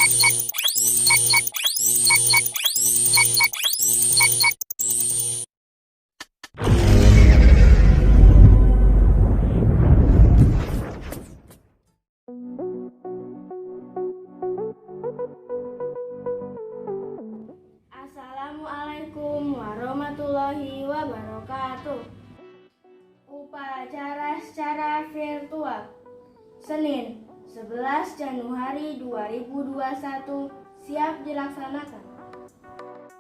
Assalamualaikum warahmatullahi wabarakatuh. Upacara secara virtual Senin 11 Januari 2021 siap dilaksanakan.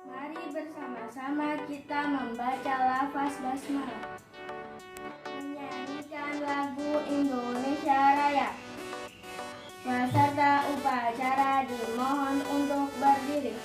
Mari bersama-sama kita membaca lafaz basmalah, menyanyikan lagu Indonesia Raya. Peserta upacara dimohon untuk berdiri.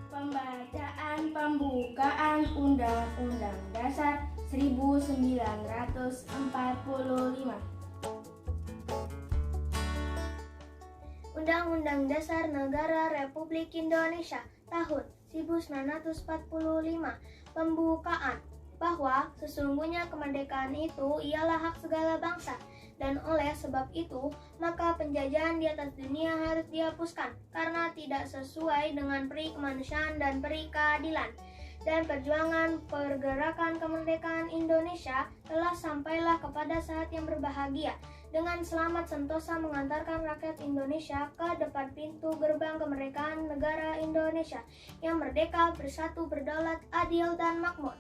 Pembacaan pembukaan Undang-Undang Dasar 1945. Undang-Undang Dasar Negara Republik Indonesia tahun 1945. Pembukaan bahwa sesungguhnya kemerdekaan itu ialah hak segala bangsa, dan oleh sebab itu maka penjajahan di atas dunia harus dihapuskan karena tidak sesuai dengan peri kemanusiaan dan peri keadilan. Dan perjuangan pergerakan kemerdekaan Indonesia telah sampailah kepada saat yang berbahagia, dengan selamat sentosa mengantarkan rakyat Indonesia ke depan pintu gerbang kemerdekaan negara Indonesia yang merdeka, bersatu, berdaulat, adil, dan makmur.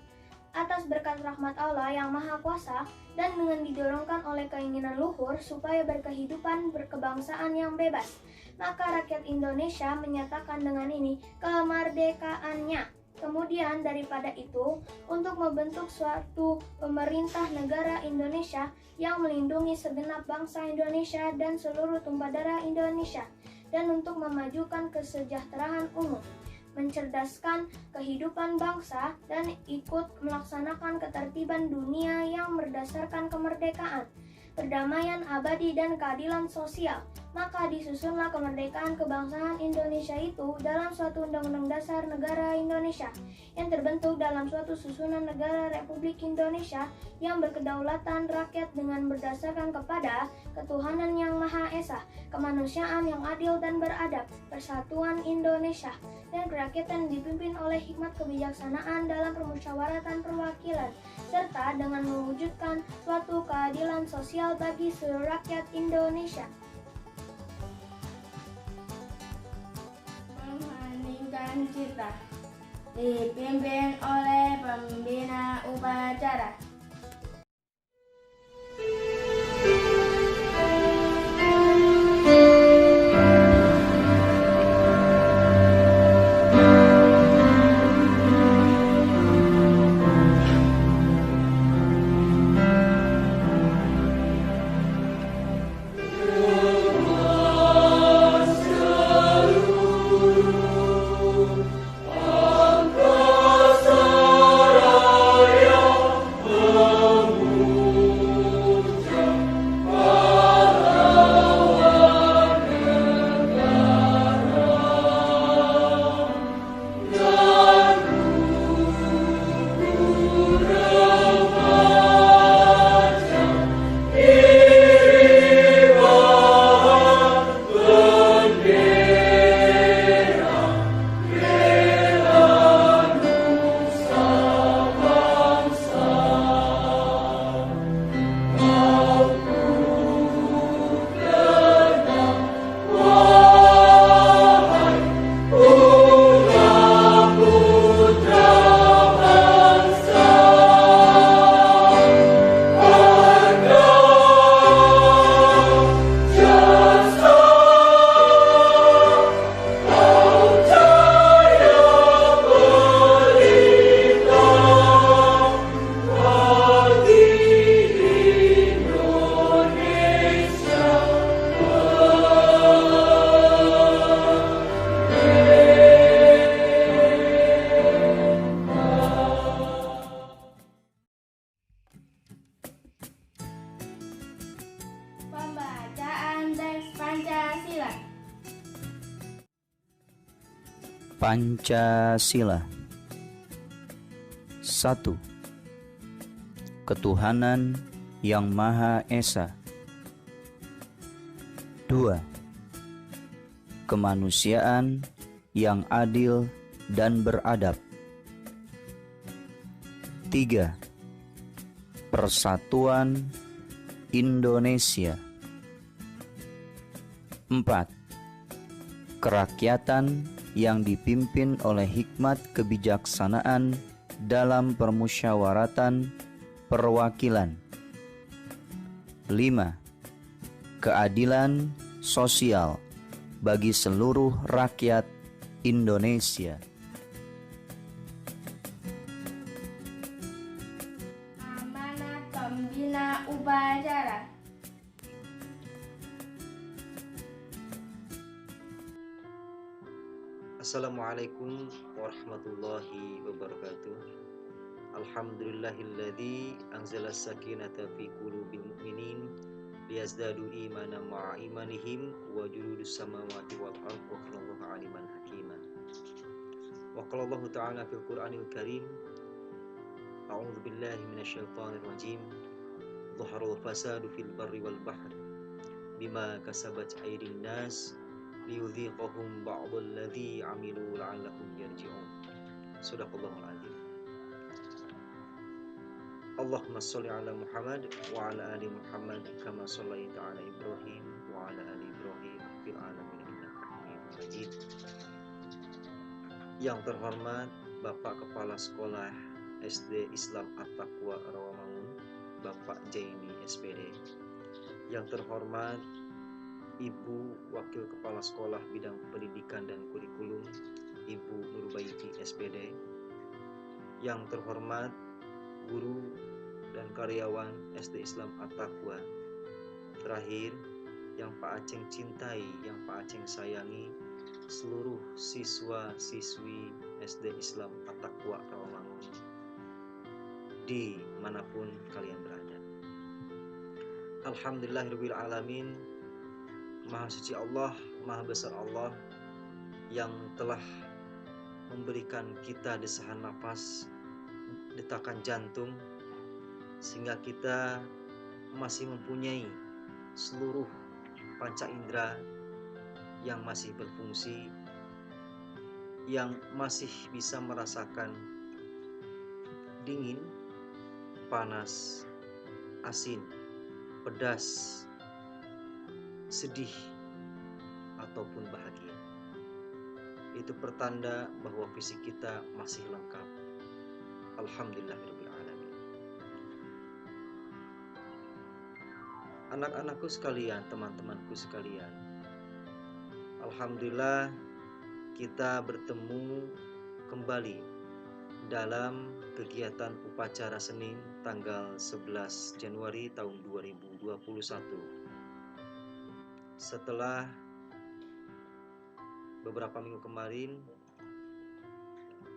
Atas berkat rahmat Allah yang Maha Kuasa dan dengan didorongkan oleh keinginan luhur supaya berkehidupan berkebangsaan yang bebas, maka rakyat Indonesia menyatakan dengan ini kemerdekaannya. Kemudian daripada itu, untuk membentuk suatu pemerintah negara Indonesia yang melindungi segenap bangsa Indonesia dan seluruh tumpah darah Indonesia, dan untuk memajukan kesejahteraan umum, mencerdaskan kehidupan bangsa, dan ikut melaksanakan ketertiban dunia yang berdasarkan kemerdekaan, perdamaian abadi, dan keadilan sosial. Maka disusunlah kemerdekaan kebangsaan Indonesia itu dalam suatu Undang-Undang Dasar Negara Indonesia yang terbentuk dalam suatu susunan negara Republik Indonesia yang berkedaulatan rakyat dengan berdasarkan kepada ketuhanan yang Maha Esa, kemanusiaan yang adil dan beradab, persatuan Indonesia, dan kerakyatan dipimpin oleh hikmat kebijaksanaan dalam permusyawaratan perwakilan, serta dengan mewujudkan suatu keadilan sosial bagi seluruh rakyat Indonesia. Mengheningkan cipta dipimpin oleh pembina upacara. Pancasila. 1. Ketuhanan yang Maha Esa. 2. Kemanusiaan yang adil dan beradab. 3. Persatuan Indonesia. 4. Kerakyatan yang dipimpin oleh hikmat kebijaksanaan dalam permusyawaratan perwakilan. 5. Keadilan sosial bagi seluruh rakyat Indonesia. Amanat pembina upacara. Assalamualaikum warahmatullahi wabarakatuh. Alhamdulillahilladzi anzala sakinata fi qulubil mu'minin liyazdadu imanan ma'a imanihim wa juludus samawati wal ardh wa kanallahu aliman hakiman. Wa qala Allah ta'ala fil Qur'anil Karim, a'udzu billahi minasyaitonir rajim. Dhaharal fasadu fil barri wal bahri bima kasabat aydin nas liyudhiqahum ba'dalladzi 'amilu la'allahum yarji'un. Shadaqallahul 'azim. Allahumma sholli 'ala Muhammad wa 'ala ali Muhammad kama shallaita 'ala Ibrahim wa 'ala ali Ibrahim fil 'alamin innaka Hamidum Majid. Yang terhormat Bapak Kepala Sekolah SD Islam At-Taqwa Rawamangun, Bapak Jaini SPD. Yang terhormat Ibu Wakil Kepala Sekolah Bidang Pendidikan dan Kurikulum, Ibu Nurbaiti SPD. Yang terhormat guru dan karyawan SD Islam At-Taqwa. Terakhir, yang Pak Aceng cintai, yang Pak Aceng sayangi, seluruh siswa-siswi SD Islam At-Taqwa Rawamangun, di manapun kalian berada. Alhamdulillahirabbil alamin. Maha suci Allah, maha besar Allah yang telah memberikan kita desahan nafas, detakan jantung, sehingga kita masih mempunyai seluruh panca indera yang masih berfungsi, yang masih bisa merasakan dingin, panas, asin, pedas, sedih, ataupun bahagia. Itu pertanda bahwa fisik kita masih lengkap. Alhamdulillahirabbil alamin. Anak-anakku sekalian, teman-temanku sekalian, alhamdulillah kita bertemu kembali dalam kegiatan upacara Senin tanggal 11 Januari tahun 2021. Setelah beberapa minggu kemarin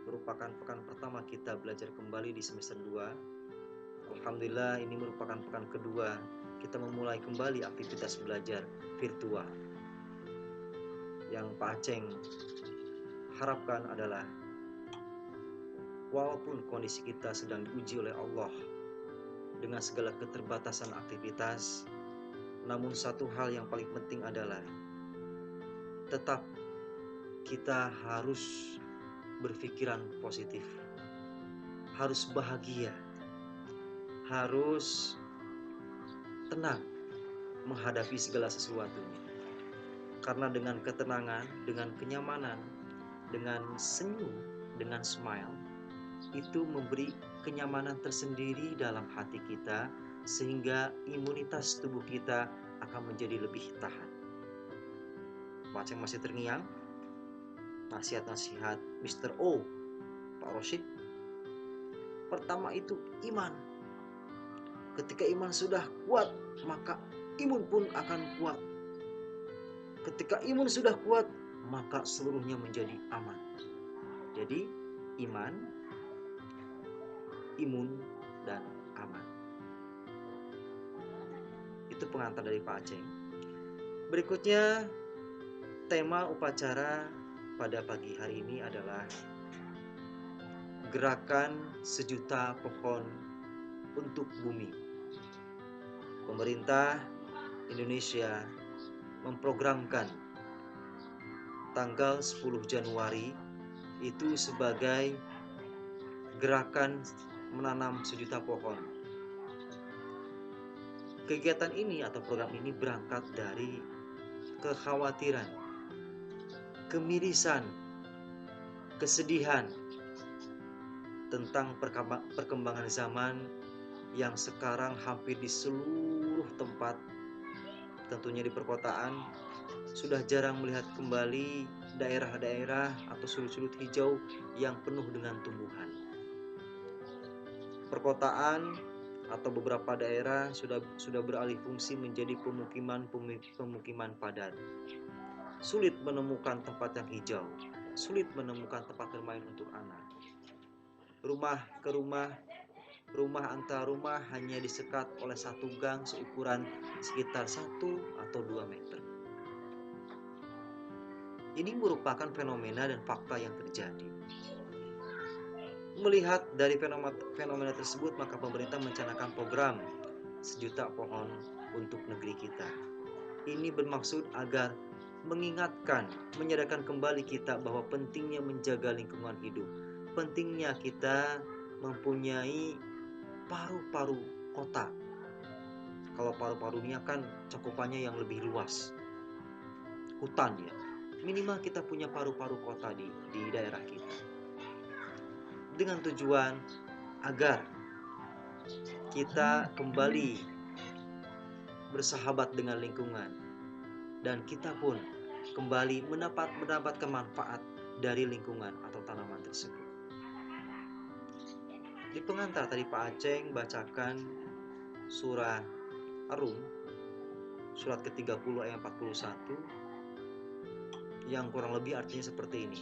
merupakan pekan pertama kita belajar kembali di semester 2. Alhamdulillah ini merupakan pekan kedua kita memulai kembali aktivitas belajar virtual. Yang Pak Aceng harapkan adalah walaupun kondisi kita sedang diuji oleh Allah dengan segala keterbatasan aktivitas, namun satu hal yang paling penting adalah tetap kita harus berpikiran positif, harus bahagia, harus tenang menghadapi segala sesuatunya. Karena dengan ketenangan, dengan kenyamanan, dengan senyum, dengan smile, itu memberi kenyamanan tersendiri dalam hati kita, sehingga imunitas tubuh kita akan menjadi lebih tahan. Pak Aceng masih terngiang nasihat-nasihat Mr. O, Pak Rosyid. Pertama itu iman. Ketika iman sudah kuat, maka imun pun akan kuat. Ketika imun sudah kuat, maka seluruhnya menjadi aman. Jadi iman, imun, dan aman. Itu pengantar dari Pak Aceng. Berikutnya tema upacara pada pagi hari ini adalah gerakan 1.000.000 pohon untuk bumi. Pemerintah Indonesia memprogramkan tanggal 10 Januari itu sebagai gerakan menanam 1.000.000 pohon. Kegiatan ini atau program ini berangkat dari kekhawatiran, kemirisan, kesedihan tentang perkembangan zaman yang sekarang hampir di seluruh tempat, tentunya di perkotaan, sudah jarang melihat kembali daerah-daerah atau sudut-sudut hijau yang penuh dengan tumbuhan. Perkotaan atau beberapa daerah sudah beralih fungsi menjadi pemukiman padat. Sulit menemukan tempat yang hijau, sulit menemukan tempat bermain untuk anak. Rumah ke rumah antar rumah hanya disekat oleh satu gang seukuran sekitar 1 atau 2 meter. Ini merupakan fenomena dan fakta yang terjadi. Melihat dari fenomena tersebut, maka pemerintah mencanangkan program 1.000.000 pohon untuk negeri kita. Ini bermaksud agar mengingatkan, menyadarkan kembali kita bahwa pentingnya menjaga lingkungan hidup. Pentingnya kita mempunyai paru-paru kota. Kalau paru-parunya kan cakupannya yang lebih luas, hutan ya. Minimal kita punya paru-paru kota di daerah kita. Dengan tujuan agar kita kembali bersahabat dengan lingkungan dan kita pun kembali mendapatkan manfaat dari lingkungan atau tanaman tersebut. Di pengantar tadi Pak Aceng bacakan surah Ar-Rum, surat ke-30 ayat 41, yang kurang lebih artinya seperti ini.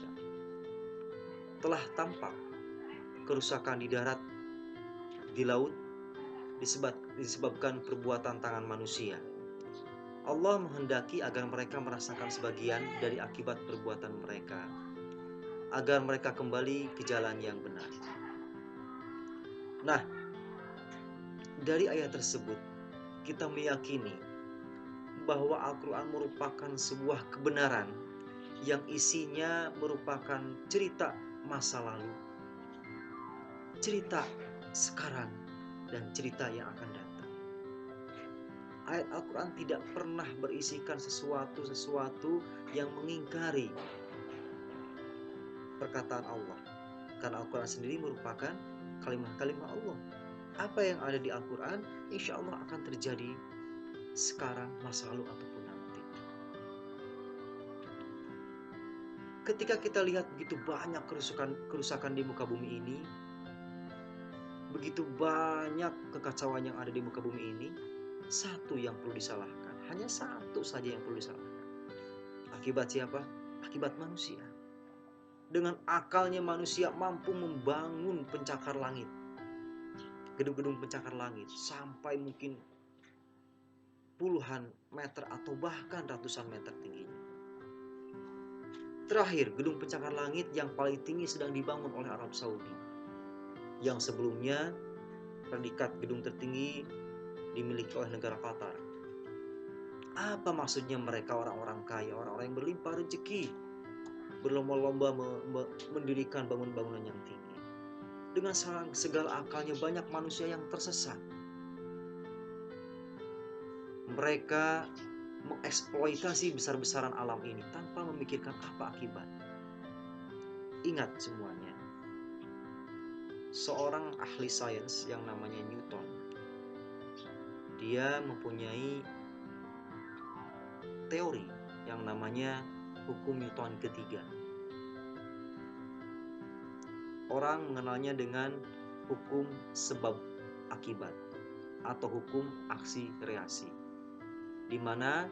Telah tampak kerusakan di darat, di laut, disebabkan perbuatan tangan manusia. Allah menghendaki agar mereka merasakan sebagian dari akibat perbuatan mereka, agar mereka kembali ke jalan yang benar. Nah, dari ayat tersebut kita meyakini bahwa Al-Quran merupakan sebuah kebenaran yang isinya merupakan cerita masa lalu, cerita sekarang, dan cerita yang akan datang. Ayat Al-Quran tidak pernah berisikan sesuatu yang mengingkari perkataan Allah, karena Al-Quran sendiri merupakan kalimat-kalimat Allah. Apa yang ada di Al-Quran insya Allah akan terjadi sekarang, masa lalu, ataupun nanti. Ketika kita lihat begitu banyak kerusakan di muka bumi ini, begitu banyak kekacauan yang ada di muka bumi ini, satu yang perlu disalahkan, hanya satu saja yang perlu disalahkan. Akibat siapa? Akibat manusia. Dengan akalnya manusia mampu membangun pencakar langit, gedung-gedung pencakar langit, sampai mungkin puluhan meter atau bahkan ratusan meter tingginya. Terakhir, gedung pencakar langit yang paling tinggi sedang dibangun oleh Arab Saudi, yang sebelumnya predikat gedung tertinggi dimiliki oleh negara Qatar. Apa maksudnya mereka orang-orang kaya, orang-orang yang berlimpah rezeki, berlomba-lomba mendirikan bangunan-bangunan yang tinggi? Dengan segala akalnya banyak manusia yang tersesat. Mereka mengeksploitasi besar-besaran alam ini tanpa memikirkan apa akibat. Ingat semuanya, seorang ahli sains yang namanya Newton, dia mempunyai teori yang namanya hukum Newton ketiga. Orang mengenalnya dengan hukum sebab akibat atau hukum aksi reaksi, di mana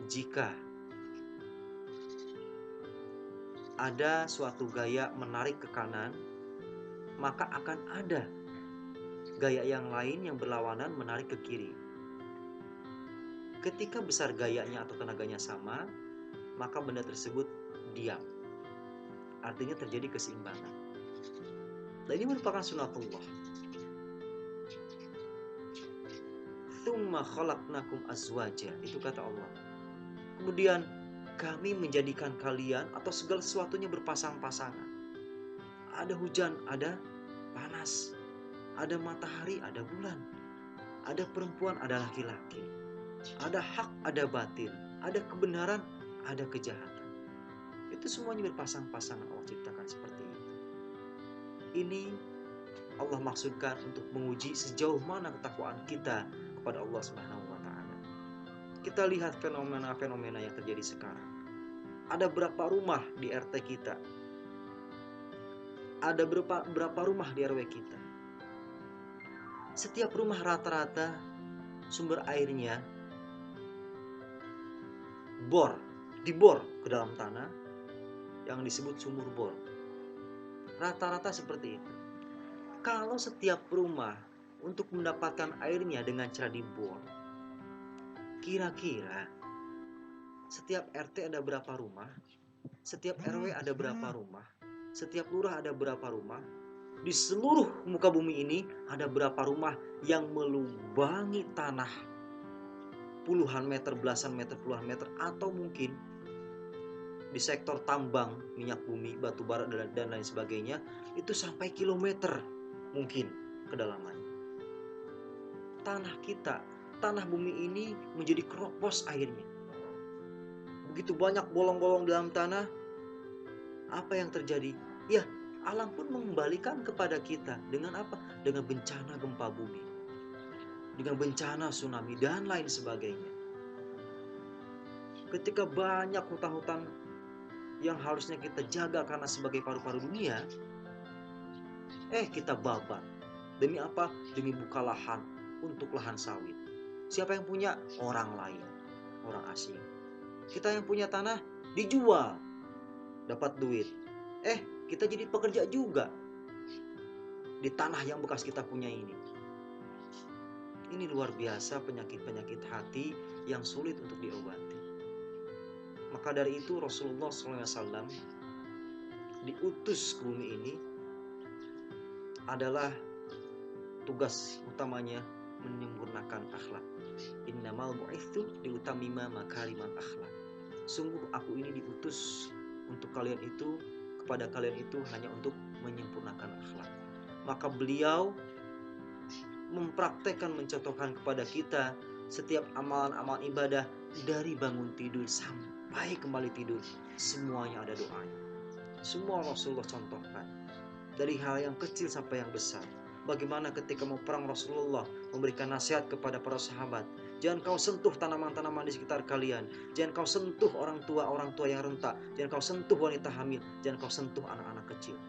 jika ada suatu gaya menarik ke kanan, maka akan ada gaya yang lain yang berlawanan menarik ke kiri. Ketika besar gayanya atau tenaganya sama, maka benda tersebut diam, artinya terjadi keseimbangan. Dan ini merupakan sunatullah. Tsumma khalaqnakum azwaja, itu kata Allah. Kemudian kami menjadikan kalian atau segala sesuatunya berpasang-pasangan. Ada hujan, ada panas. Ada matahari, ada bulan. Ada perempuan, ada laki-laki. Ada hak, ada batil. Ada kebenaran, ada kejahatan. Itu semuanya berpasang-pasangan, Allah ciptakan seperti itu. Ini Allah maksudkan untuk menguji sejauh mana ketakwaan kita kepada Allah Subhanahu wa taala. Kita lihat fenomena-fenomena yang terjadi sekarang. Ada berapa rumah di RT kita? Ada berapa rumah di RW kita? Setiap rumah rata-rata sumber airnya dibor ke dalam tanah yang disebut sumur bor. Rata-rata seperti itu. Kalau setiap rumah untuk mendapatkan airnya dengan cara dibor, kira-kira setiap RT ada berapa rumah? Setiap RW ada berapa rumah? Setiap lurah ada berapa rumah? Di seluruh muka bumi ini ada berapa rumah yang melubangi tanah puluhan meter, belasan meter, puluhan meter, atau mungkin di sektor tambang, minyak bumi, batu bara dan lain sebagainya, itu sampai kilometer mungkin kedalamannya. Tanah kita, tanah bumi ini menjadi keropos airnya. Begitu banyak bolong-bolong dalam tanah, apa yang terjadi? Ya, alam pun mengembalikan kepada kita dengan apa? Dengan bencana gempa bumi, dengan bencana tsunami dan lain sebagainya. Ketika banyak hutan-hutan yang harusnya kita jaga karena sebagai paru-paru dunia, kita babat. Demi apa? Demi buka lahan untuk lahan sawit. Siapa yang punya? Orang lain, orang asing. Kita yang punya tanah dijual, dapat duit. Kita jadi pekerja juga di tanah yang bekas kita punya ini. Ini luar biasa penyakit-penyakit hati yang sulit untuk diobati. Maka dari itu Rasulullah SAW diutus ke bumi ini adalah tugas utamanya menyempurnakan akhlak. Innamal bu'itsu liutammima makarimal akhlak. Sungguh aku ini diutus untuk kalian itu, kepada kalian itu hanya untuk menyempurnakan akhlak. Maka beliau mempraktekkan, mencontohkan kepada kita setiap amalan-amalan ibadah dari bangun tidur sampai kembali tidur, semuanya ada doanya. Semua Rasulullah contohkan, dari hal yang kecil sampai yang besar. Bagaimana ketika mau perang Rasulullah memberikan nasihat kepada para sahabat, jangan kau sentuh tanaman-tanaman di sekitar kalian, jangan kau sentuh orang tua yang rentak, jangan kau sentuh wanita hamil, jangan kau sentuh anak-anak kecil.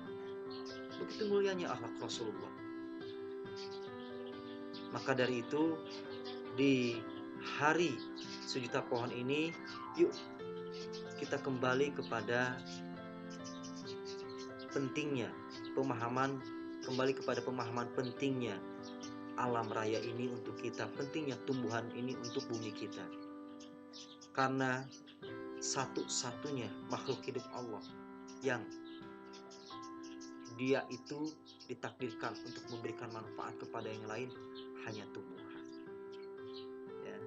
Begitu mulianya akhlak Rasulullah. Maka dari itu, di hari sejuta pohon ini, yuk kita kembali kepada pentingnya pemahaman, kembali kepada pemahaman pentingnya alam raya ini untuk kita, pentingnya tumbuhan ini untuk bumi kita. Karena satu-satunya makhluk hidup Allah yang dia itu ditakdirkan untuk memberikan manfaat kepada yang lain hanya tumbuhan. Ya.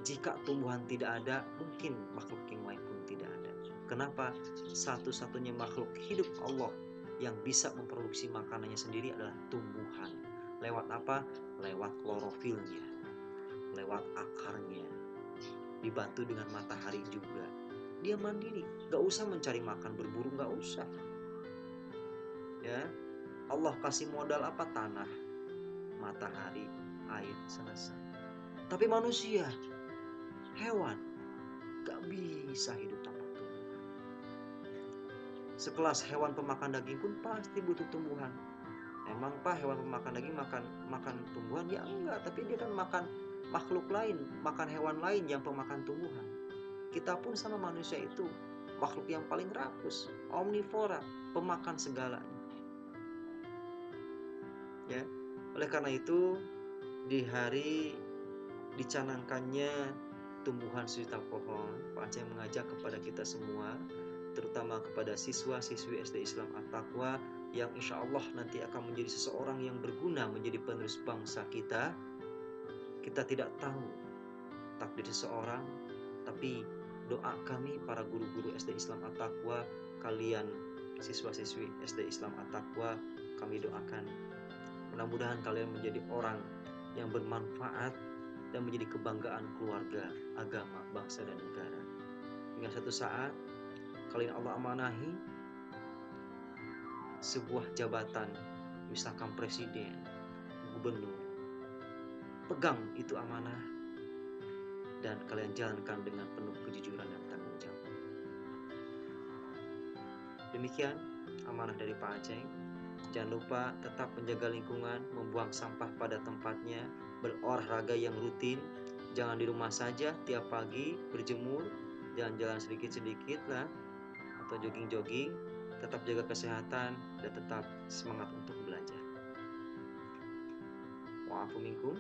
Jika tumbuhan tidak ada, mungkin makhluk yang lain pun tidak ada. Kenapa? Satu-satunya makhluk hidup Allah yang bisa memproduksi makanannya sendiri adalah tumbuhan. Lewat apa? Lewat klorofilnya, lewat akarnya, dibantu dengan matahari juga. Dia mandiri, gak usah mencari makan berburu, gak usah. Ya, Allah kasih modal apa? Tanah, matahari, air, selesai. Tapi manusia, hewan, gak bisa hidup tanpa tumbuhan. Sekelas hewan pemakan daging pun pasti butuh tumbuhan. Emang Pak, hewan pemakan daging makan tumbuhan? Ya enggak, tapi dia kan makan makhluk lain, makan hewan lain yang pemakan tumbuhan. Kita pun sama manusia itu makhluk yang paling rakus, omnivora, pemakan segalanya. Ya, oleh karena itu di hari dicanangkannya tumbuhan sejuta pohon, Pak Aceh mengajak kepada kita semua terutama kepada siswa-siswi SD Islam At-Taqwa yang insya Allah nanti akan menjadi seseorang yang berguna menjadi penerus bangsa kita. Kita tidak tahu takdir seseorang, tapi doa kami para guru-guru SD Islam At-Taqwa, kalian siswa-siswi SD Islam At-Taqwa, kami doakan mudah-mudahan kalian menjadi orang yang bermanfaat dan menjadi kebanggaan keluarga, agama, bangsa dan negara. Hingga satu saat kalian Allah amanahi sebuah jabatan, misalkan presiden, gubernur, pegang itu amanah dan kalian jalankan dengan penuh kejujuran dan tanggung jawab. Demikian amanah dari Pak Aceh. Jangan lupa tetap menjaga lingkungan, membuang sampah pada tempatnya, berolahraga yang rutin, jangan di rumah saja tiap pagi berjemur, jalan-jalan sedikit-sedikit lah, atau jogging-jogging, tetap jaga kesehatan dan tetap semangat untuk belajar. Wa'afu minkum.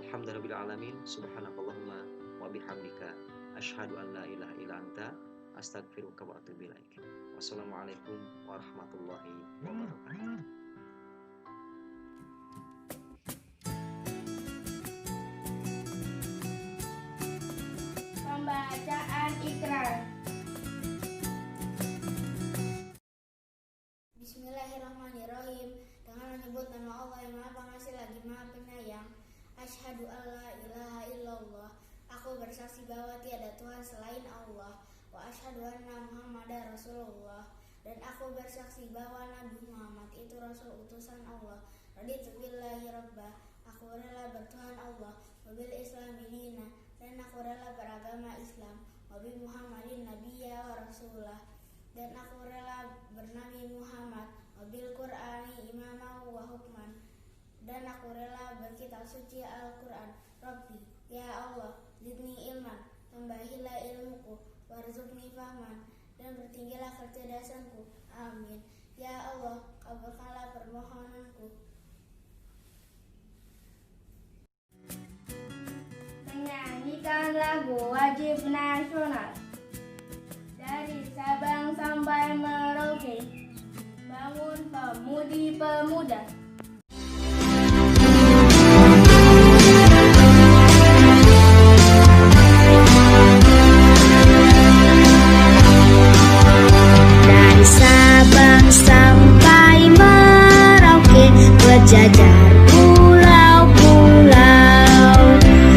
Alhamdulillahirrahmanirrahim. Subhanakallahumma wa bihamdika asyhadu an la ilaha illa anta astaghfiruka wa atubu ilaik. Wassalamualaikum warahmatullahi wabarakatuh. Pembacaan ikrar. Bismillahirrahmanirrahim. Dengan menyebut nama Allah yang Maha Pengasih lagi Maha Penyayang. Asyhadu alla ilaha illallah. Aku bersaksi bahwa tiada Tuhan selain Allah. Wa asyhadu anna Muhammadar Rasulullah. Dan aku bersaksi bahwa Nabi Muhammad itu Rasul utusan Allah. Raditu billahi rabbah. Aku rela bertuhan Allah. Wabil Islam dinina. Dan aku rela beragama Islam. Wabi Muhammadin nabiyya wa rasulah. Dan aku rela bernabi Muhammad. Wabil Qur'ani imamah wa hukman. Dan aku rela berkitab suci Al-Quran. Rabbi, ya Allah, zidni ilman, tambahilah ilmuku, warzuqni fahman, dan bertinggilah kecerdasanku. Amin. Ya Allah, kabulkanlah permohonanku. Menyanyikan lagu wajib nasional dari Sabang sampai Merauke. Bangun pemudi-pemuda. Dari Sabang sampai Merauke, berjajar pulau-pulau,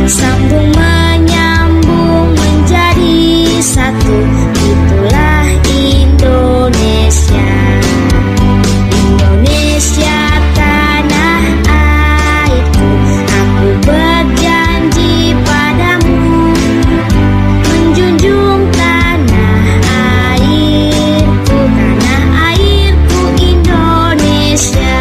sambung menyambung menjadi satu. Itulah Indonesia. Indonesia tanah airku, aku berjanji padamu, menjunjung tanah airku Indonesia.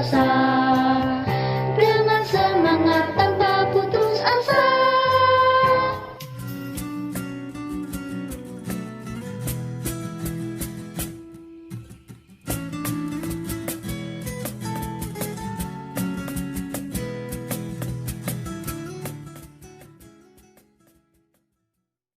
rasa.